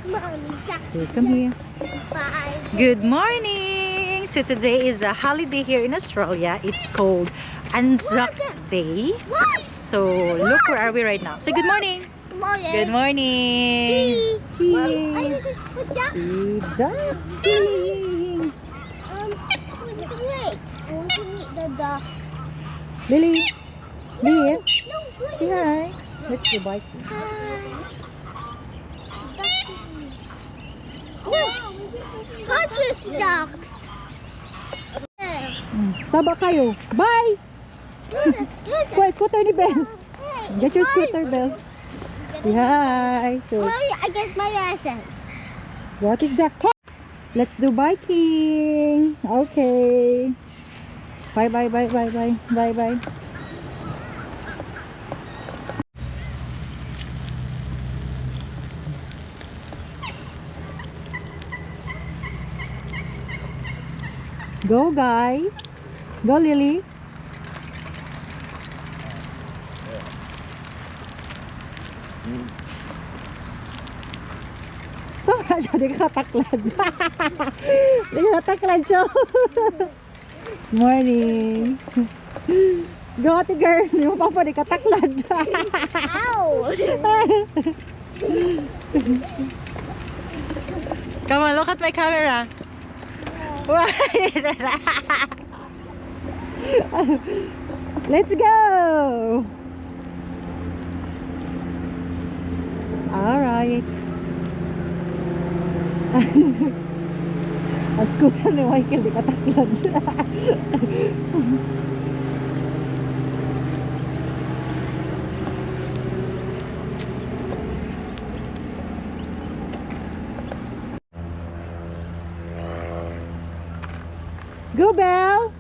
Here, come here. Good morning! So today is a holiday here in Australia. It's called Anzac Day. So look, where are we right now? Say good morning! Good morning! Please. See duckling! Wait, I want to meet the ducks. Lily! Lily! Say hi! Let's go biking. Hundreds ducks. Saba kayo! Bye! Kuha, scooter ni Belle! Get your scooter, Belle! Say hi! So, Mommy, I get my license. what is that? Let's do biking! Okay! Bye, bye, bye, bye, bye, bye, bye. Go, guys! Go, Lily! So, siya, di ka kataklad. Di ka kataklad siya. Morning. Go, ate girl. Di mo pa di ka taklad. Ow! Come on, look at my camera. Let's go. All right. Ang scooter ni Michael di kataklad. Go, Belle!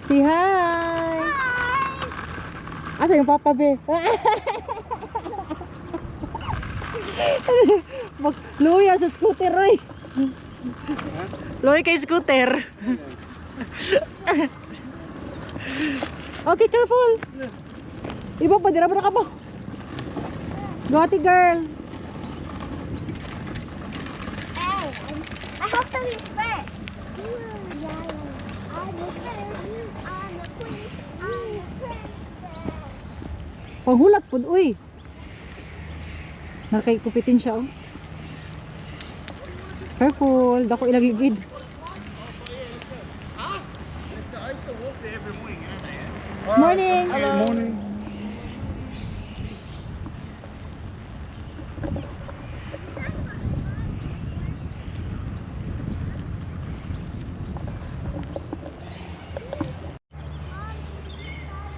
Say hi! Asa yung Papa Be? Luya sa scooter, Roy! Luya kay scooter! Okay, careful! Iba pa, dira ka mo! Go, ate girl! Hey, I have to be first. I'm the queen. I'm the princess. Panghulat po, uy! Nakikupitin siya, oh. Careful, dako ilagligid. Morning! Good morning.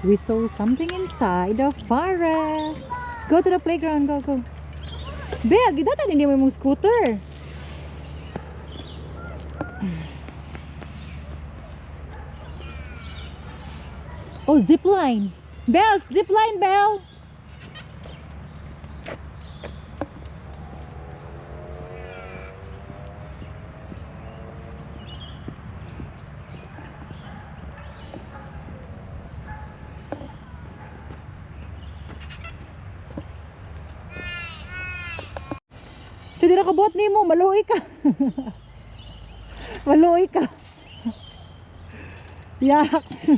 We saw something inside the forest. Go to the playground, go, go. Bea, gidatan hindi mo yung scooter. Oh, zip line. Belle, zip line, Belle. So, di nakabot ni mo, maluoy ka. Maluoy ka. Yaks.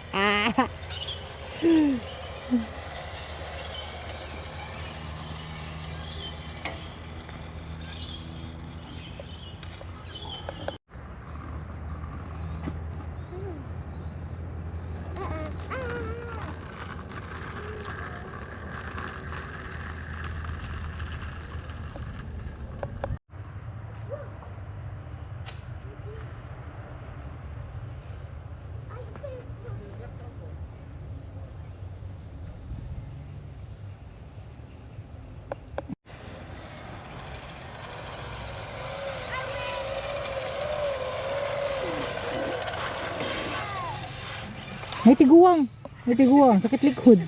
Ah. May tiguang. May tiguang. Sakit likod.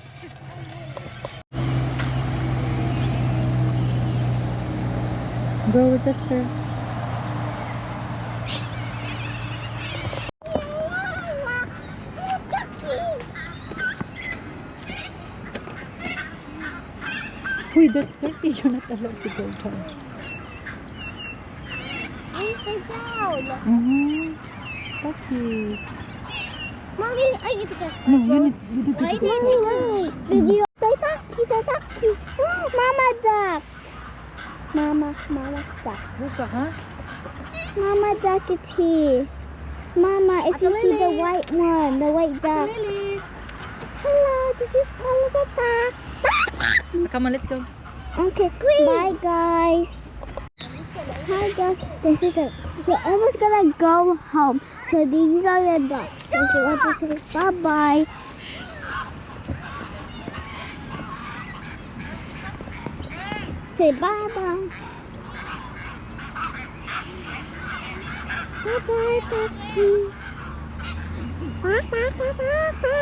Go with sister. Uy, that's dirty. You're not allowed to go down. Go down. Taki. Mommy, I get to go. No, you need Why to did go. you video? Taki. Mama duck. Mama duck. Buka, ha? Mama duck is here. Mama, if you see the white one, the white duck. Lily. Hello, this is Mama duck. Come on, let's go. Okay, bye guys. Hi guys, this is it. We're almost gonna go home. So these are your ducks. So she wants to say bye bye. Say bye bye. Bye bye, ducky. Bye bye bye bye bye.